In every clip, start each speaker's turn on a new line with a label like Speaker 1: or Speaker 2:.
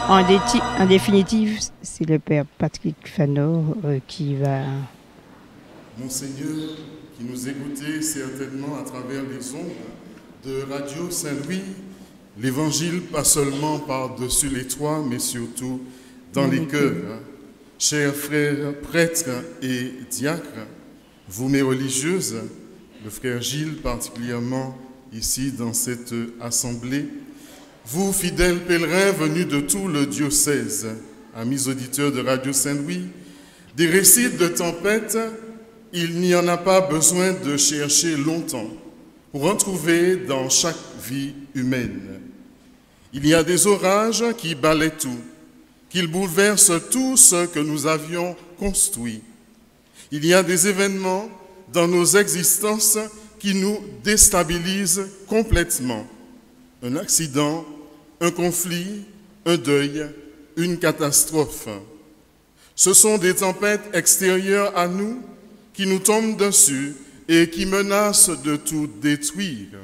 Speaker 1: En définitive, c'est le père Patrick Fanor qui va...
Speaker 2: Monseigneur, qui nous écoutez certainement à travers les ondes de Radio Saint-Louis, l'Évangile pas seulement par-dessus les toits, mais surtout dans les cœurs. Chers frères prêtres et diacres, vous mes religieuses, le frère Gilles particulièrement ici dans cette assemblée, vous fidèles pèlerins venus de tout le diocèse, amis auditeurs de Radio Saint-Louis, des récits de tempêtes, il n'y en a pas besoin de chercher longtemps pour en trouver dans chaque vie humaine. Il y a des orages qui balaient tout, qu'ils bouleversent tout ce que nous avions construit. Il y a des événements dans nos existences qui nous déstabilisent complètement. Un accident, un conflit, un deuil, une catastrophe. Ce sont des tempêtes extérieures à nous qui nous tombent dessus et qui menacent de tout détruire.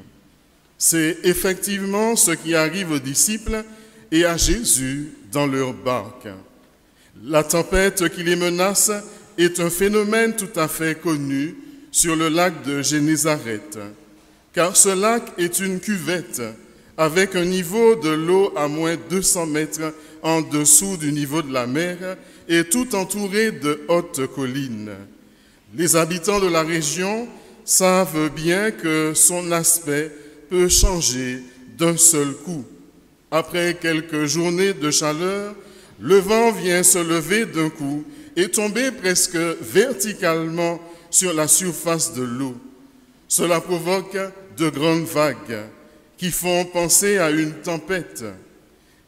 Speaker 2: C'est effectivement ce qui arrive aux disciples et à Jésus dans leur barque. La tempête qui les menace est un phénomène tout à fait connu sur le lac de Génézareth, car ce lac est une cuvette avec un niveau de l'eau à moins 200 mètres en dessous du niveau de la mer et tout entouré de hautes collines. Les habitants de la région savent bien que son aspect peut changer d'un seul coup. Après quelques journées de chaleur, le vent vient se lever d'un coup et tomber presque verticalement sur la surface de l'eau. Cela provoque de grandes vagues qui font penser à une tempête.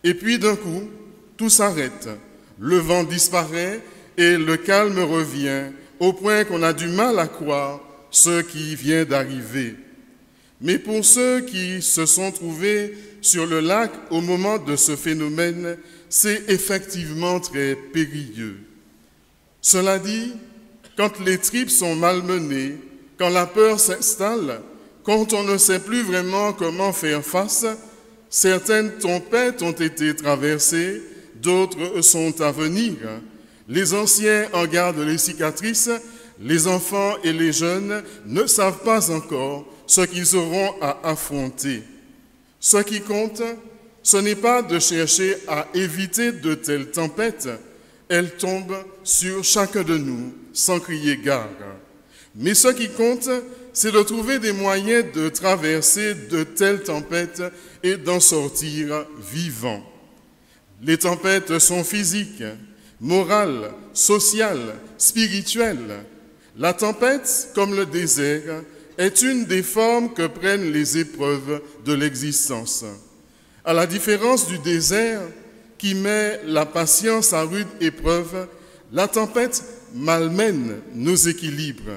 Speaker 2: Et puis d'un coup, tout s'arrête. Le vent disparaît et le calme revient au point qu'on a du mal à croire ce qui vient d'arriver. Mais pour ceux qui se sont trouvés sur le lac au moment de ce phénomène, c'est effectivement très périlleux. Cela dit, quand les tripes sont malmenées, quand la peur s'installe, quand on ne sait plus vraiment comment faire face, certaines tempêtes ont été traversées, d'autres sont à venir. Les anciens en gardent les cicatrices, les enfants et les jeunes ne savent pas encore ce qu'ils auront à affronter. Ce qui compte, ce n'est pas de chercher à éviter de telles tempêtes, elles tombent sur chacun de nous sans crier gare. Mais ce qui compte, c'est de trouver des moyens de traverser de telles tempêtes et d'en sortir vivant. Les tempêtes sont physiques, morales, sociales, spirituelles. La tempête, comme le désert, est une des formes que prennent les épreuves de l'existence. À la différence du désert, qui met la patience à rude épreuve, la tempête malmène nos équilibres.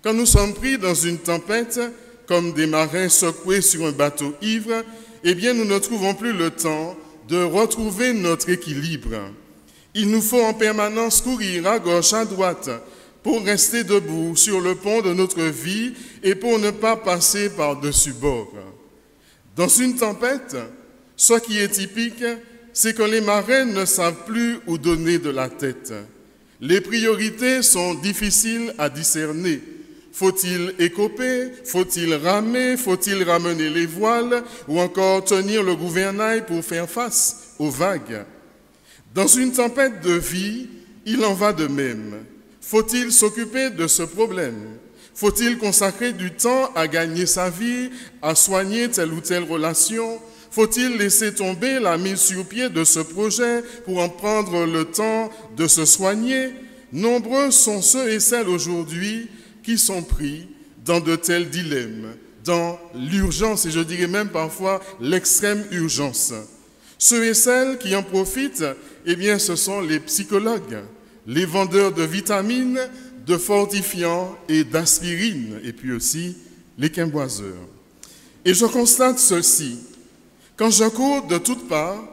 Speaker 2: Quand nous sommes pris dans une tempête, comme des marins secoués sur un bateau ivre, eh bien nous ne trouvons plus le temps de retrouver notre équilibre. Il nous faut en permanence courir à gauche, à droite, pour rester debout sur le pont de notre vie et pour ne pas passer par-dessus bord. Dans une tempête, ce qui est typique, c'est que les marins ne savent plus où donner de la tête. Les priorités sont difficiles à discerner. Faut-il écoper? Faut-il ramer? Faut-il ramener les voiles? Ou encore tenir le gouvernail pour faire face aux vagues? Dans une tempête de vie, il en va de même. Faut-il s'occuper de ce problème? Faut-il consacrer du temps à gagner sa vie, à soigner telle ou telle relation? Faut-il laisser tomber la mise sur pied de ce projet pour en prendre le temps de se soigner? Nombreux sont ceux et celles aujourd'hui qui sont pris dans de tels dilemmes, dans l'urgence et je dirais même parfois l'extrême urgence. Ceux et celles qui en profitent, eh bien ce sont les psychologues, les vendeurs de vitamines, de fortifiants et d'aspirine, et puis aussi les quimboiseurs. Et je constate ceci, quand je cours de toutes parts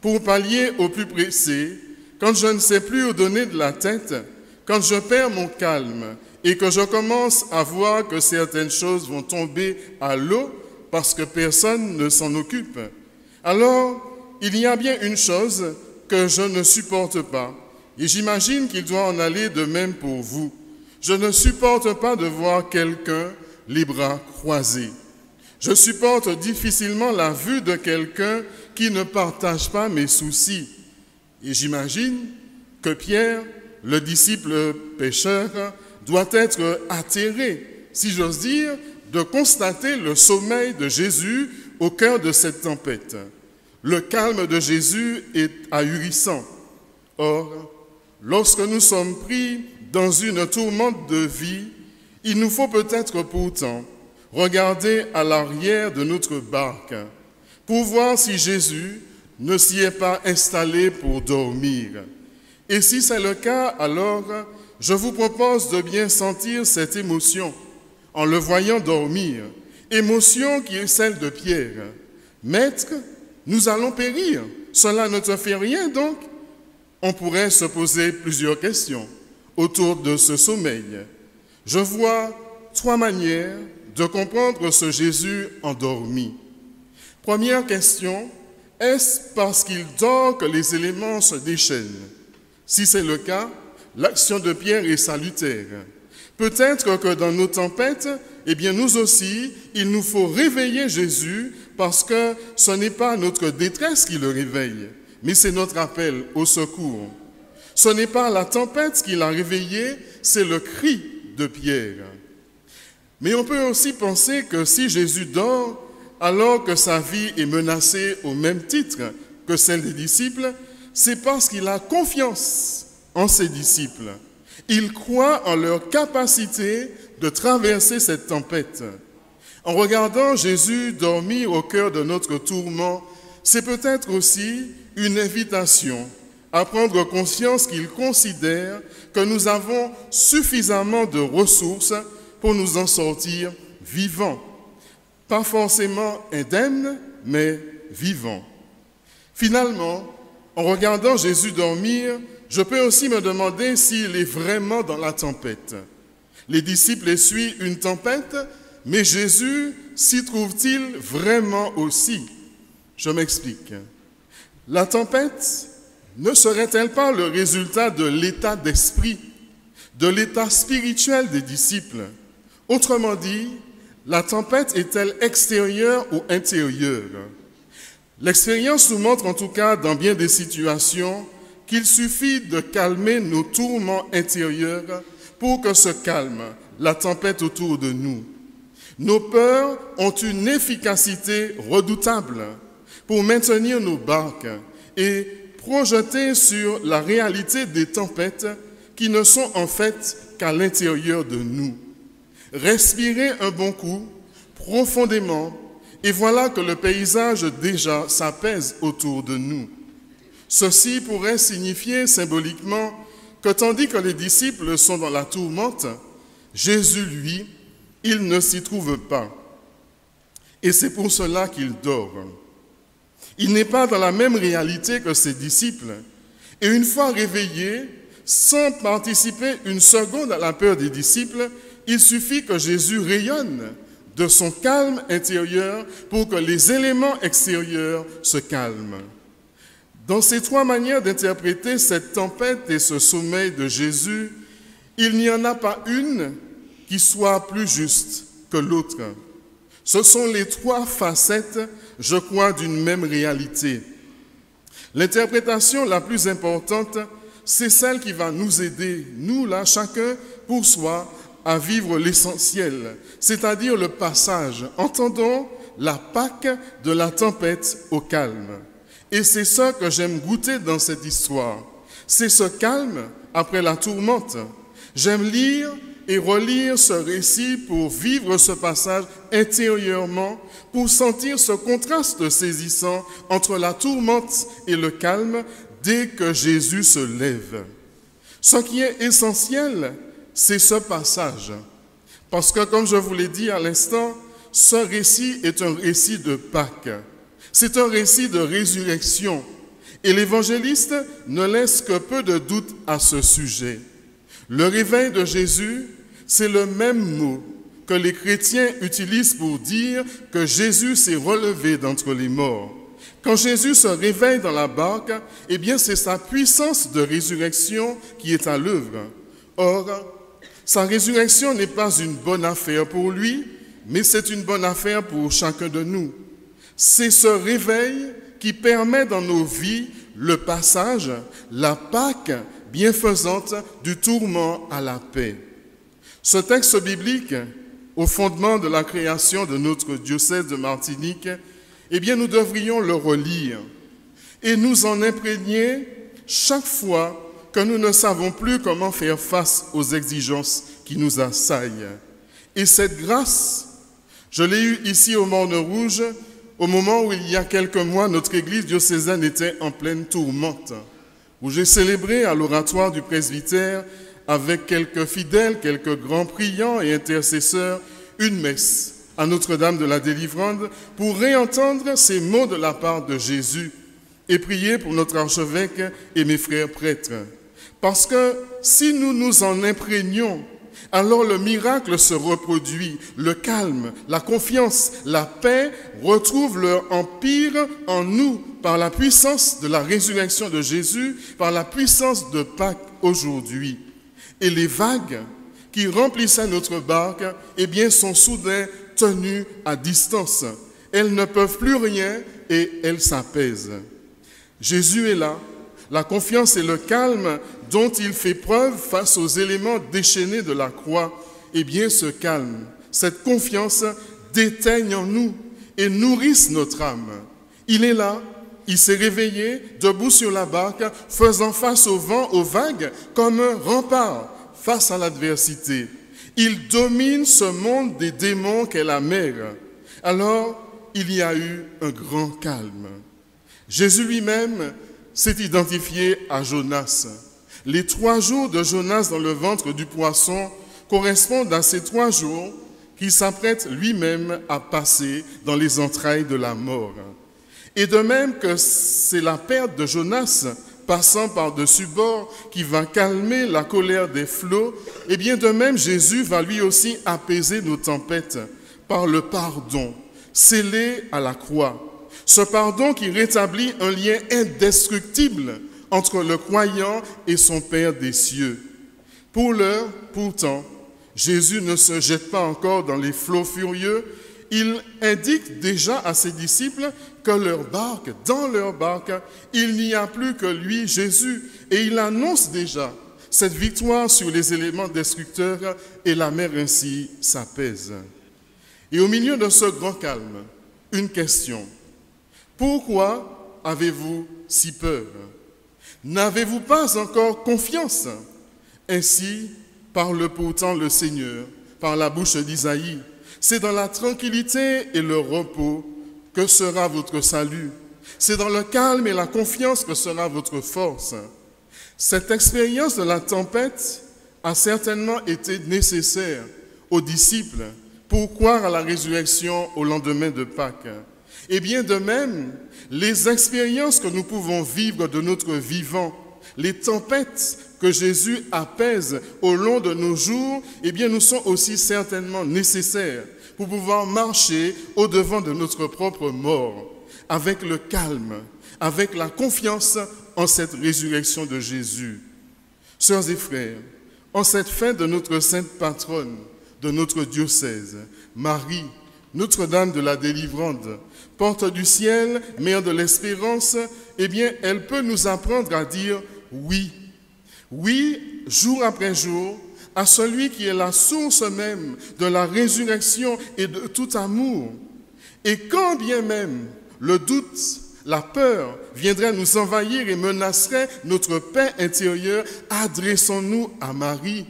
Speaker 2: pour pallier au plus pressé, quand je ne sais plus où donner de la tête, quand je perds mon calme et que je commence à voir que certaines choses vont tomber à l'eau parce que personne ne s'en occupe, alors il y a bien une chose que je ne supporte pas. Et j'imagine qu'il doit en aller de même pour vous. Je ne supporte pas de voir quelqu'un les bras croisés. Je supporte difficilement la vue de quelqu'un qui ne partage pas mes soucis. Et j'imagine que Pierre, le disciple pécheur, doit être atterré, si j'ose dire, de constater le sommeil de Jésus au cœur de cette tempête. Le calme de Jésus est ahurissant. Or, lorsque nous sommes pris dans une tourmente de vie, il nous faut peut-être pourtant regarder à l'arrière de notre barque pour voir si Jésus ne s'y est pas installé pour dormir. Et si c'est le cas, alors je vous propose de bien sentir cette émotion en le voyant dormir, émotion qui est celle de Pierre. Maître, nous allons périr, cela ne te fait rien donc? On pourrait se poser plusieurs questions autour de ce sommeil. Je vois 3 manières de comprendre ce Jésus endormi. Première question, est-ce parce qu'il dort que les éléments se déchaînent? Si c'est le cas, l'action de Pierre est salutaire. Peut-être que dans nos tempêtes, nous aussi, il nous faut réveiller Jésus parce que ce n'est pas notre détresse qui le réveille, mais c'est notre appel au secours. Ce n'est pas la tempête qui l'a réveillé, c'est le cri de Pierre. Mais on peut aussi penser que si Jésus dort, alors que sa vie est menacée au même titre que celle des disciples, c'est parce qu'il a confiance en ses disciples. Il croit en leur capacité de traverser cette tempête. En regardant Jésus dormir au cœur de notre tourment, c'est peut-être aussi une invitation à prendre conscience qu'il considère que nous avons suffisamment de ressources pour nous en sortir vivants. Pas forcément indemnes, mais vivants. Finalement, en regardant Jésus dormir, je peux aussi me demander s'il est vraiment dans la tempête. Les disciples essuient une tempête, mais Jésus s'y trouve-t-il vraiment aussi? Je m'explique. La tempête ne serait-elle pas le résultat de l'état d'esprit, de l'état spirituel des disciples? Autrement dit, la tempête est-elle extérieure ou intérieure? L'expérience nous montre en tout cas dans bien des situations qu'il suffit de calmer nos tourments intérieurs pour que se calme la tempête autour de nous. Nos peurs ont une efficacité redoutable pour maintenir nos barques et projeter sur la réalité des tempêtes qui ne sont en fait qu'à l'intérieur de nous. Respirez un bon coup, profondément, et voilà que le paysage déjà s'apaise autour de nous. Ceci pourrait signifier symboliquement que tandis que les disciples sont dans la tourmente, Jésus, lui, il ne s'y trouve pas. Et c'est pour cela qu'il dort. Il n'est pas dans la même réalité que ses disciples. Et une fois réveillé, sans participer une seconde à la peur des disciples, il suffit que Jésus rayonne de son calme intérieur pour que les éléments extérieurs se calment. Dans ces 3 manières d'interpréter cette tempête et ce sommeil de Jésus, il n'y en a pas une qui soit plus juste que l'autre. Ce sont les 3 facettes, je crois, d'une même réalité. L'interprétation la plus importante, c'est celle qui va nous aider, nous là, chacun pour soi, à vivre l'essentiel, c'est-à-dire le passage, entendons, la Pâque de la tempête au calme. Et c'est ça que j'aime goûter dans cette histoire. C'est ce calme après la tourmente. J'aime lire et relire ce récit pour vivre ce passage intérieurement, pour sentir ce contraste saisissant entre la tourmente et le calme dès que Jésus se lève. Ce qui est essentiel, c'est ce passage. Parce que, comme je vous l'ai dit à l'instant, ce récit est un récit de Pâques. C'est un récit de résurrection. Et l'évangéliste ne laisse que peu de doute à ce sujet. Le réveil de Jésus, c'est le même mot que les chrétiens utilisent pour dire que Jésus s'est relevé d'entre les morts. Quand Jésus se réveille dans la barque, eh bien c'est sa puissance de résurrection qui est à l'œuvre. Or, sa résurrection n'est pas une bonne affaire pour lui, mais c'est une bonne affaire pour chacun de nous. C'est ce réveil qui permet dans nos vies le passage, la Pâque bienfaisante du tourment à la paix. Ce texte biblique, au fondement de la création de notre diocèse de Martinique, eh bien nous devrions le relire et nous en imprégner chaque fois que nous ne savons plus comment faire face aux exigences qui nous assaillent. Et cette grâce, je l'ai eue ici au Morne Rouge, au moment où il y a quelques mois, notre église diocésaine était en pleine tourmente, où j'ai célébré à l'oratoire du presbytère avec quelques fidèles, quelques grands priants et intercesseurs, une messe à Notre-Dame de la Délivrande pour réentendre ces mots de la part de Jésus et prier pour notre archevêque et mes frères prêtres. Parce que si nous nous en imprégnons, alors le miracle se reproduit, le calme, la confiance, la paix retrouvent leur empire en nous par la puissance de la résurrection de Jésus, par la puissance de Pâques aujourd'hui. Et les vagues qui remplissaient notre barque, eh bien, sont soudain tenues à distance. Elles ne peuvent plus rien et elles s'apaisent. Jésus est là. La confiance et le calme dont il fait preuve face aux éléments déchaînés de la croix, eh bien ce calme, cette confiance déteignent en nous et nourrissent notre âme. Il est là, il s'est réveillé, debout sur la barque, faisant face au vent, aux vagues, comme un rempart face à l'adversité. Il domine ce monde des démons qu'est la mer. Alors, il y a eu un grand calme. Jésus lui-même s'est identifié à Jonas. Les 3 jours de Jonas dans le ventre du poisson correspondent à ces 3 jours qu'il s'apprête lui-même à passer dans les entrailles de la mort. Et de même que c'est la perte de Jonas passant par-dessus bord qui va calmer la colère des flots, et bien de même Jésus va lui aussi apaiser nos tempêtes par le pardon, scellé à la croix. Ce pardon qui rétablit un lien indestructible entre le croyant et son Père des cieux. Pour l'heure, pourtant, Jésus ne se jette pas encore dans les flots furieux. Il indique déjà à ses disciples que dans leur barque, il n'y a plus que lui, Jésus. Et il annonce déjà cette victoire sur les éléments destructeurs et la mer ainsi s'apaise. Et au milieu de ce grand calme, une question. Pourquoi avez-vous si peur? N'avez-vous pas encore confiance? Ainsi parle pourtant le Seigneur par la bouche d'Isaïe. C'est dans la tranquillité et le repos que sera votre salut. C'est dans le calme et la confiance que sera votre force. Cette expérience de la tempête a certainement été nécessaire aux disciples pour croire à la résurrection au lendemain de Pâques. Et bien de même, les expériences que nous pouvons vivre de notre vivant, les tempêtes que Jésus apaise au long de nos jours, eh bien nous sont aussi certainement nécessaires pour pouvoir marcher au-devant de notre propre mort, avec le calme, avec la confiance en cette résurrection de Jésus. Sœurs et frères, en cette fête de notre sainte patronne, de notre diocèse, Marie, Notre-Dame de la Délivrande, porte du ciel, mère de l'espérance, eh bien, elle peut nous apprendre à dire oui. Oui, jour après jour, à celui qui est la source même de la résurrection et de tout amour. Et quand bien même le doute, la peur viendrait nous envahir et menacerait notre paix intérieure, adressons-nous à Marie.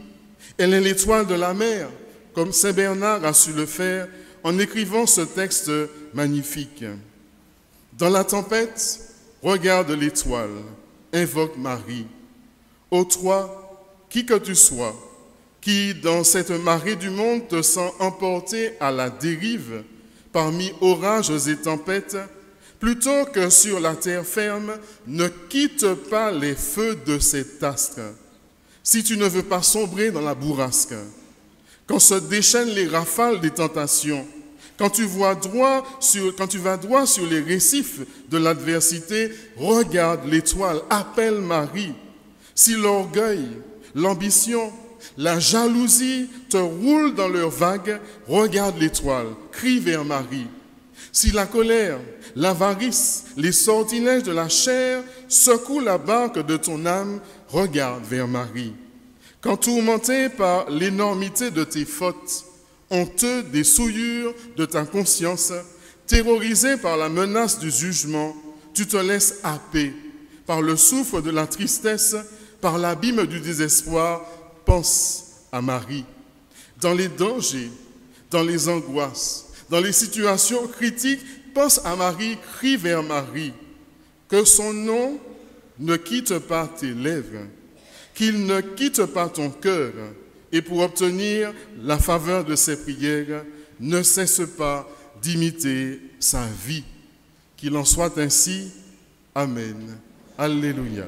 Speaker 2: Elle est l'étoile de la mer, comme Saint Bernard a su le faire en écrivant ce texte magnifique. Dans la tempête, regarde l'étoile, invoque Marie. Ô toi, qui que tu sois, qui dans cette marée du monde te sens emporté à la dérive, parmi orages et tempêtes, plutôt que sur la terre ferme, ne quitte pas les feux de cet astre, si tu ne veux pas sombrer dans la bourrasque. Quand se déchaînent les rafales des tentations, Quand tu vas droit sur les récifs de l'adversité, regarde l'étoile, appelle Marie. Si l'orgueil, l'ambition, la jalousie te roulent dans leurs vagues, regarde l'étoile, crie vers Marie. Si la colère, l'avarice, les sortilèges de la chair secouent la barque de ton âme, regarde vers Marie. Quand tourmenté par l'énormité de tes fautes, honteux des souillures de ta conscience, terrorisé par la menace du jugement, tu te laisses happer par le souffle de la tristesse, par l'abîme du désespoir, pense à Marie. Dans les dangers, dans les angoisses, dans les situations critiques, pense à Marie, crie vers Marie. Que son nom ne quitte pas tes lèvres, qu'il ne quitte pas ton cœur, et pour obtenir la faveur de ses prières, ne cesse pas d'imiter sa vie. Qu'il en soit ainsi. Amen. Alléluia.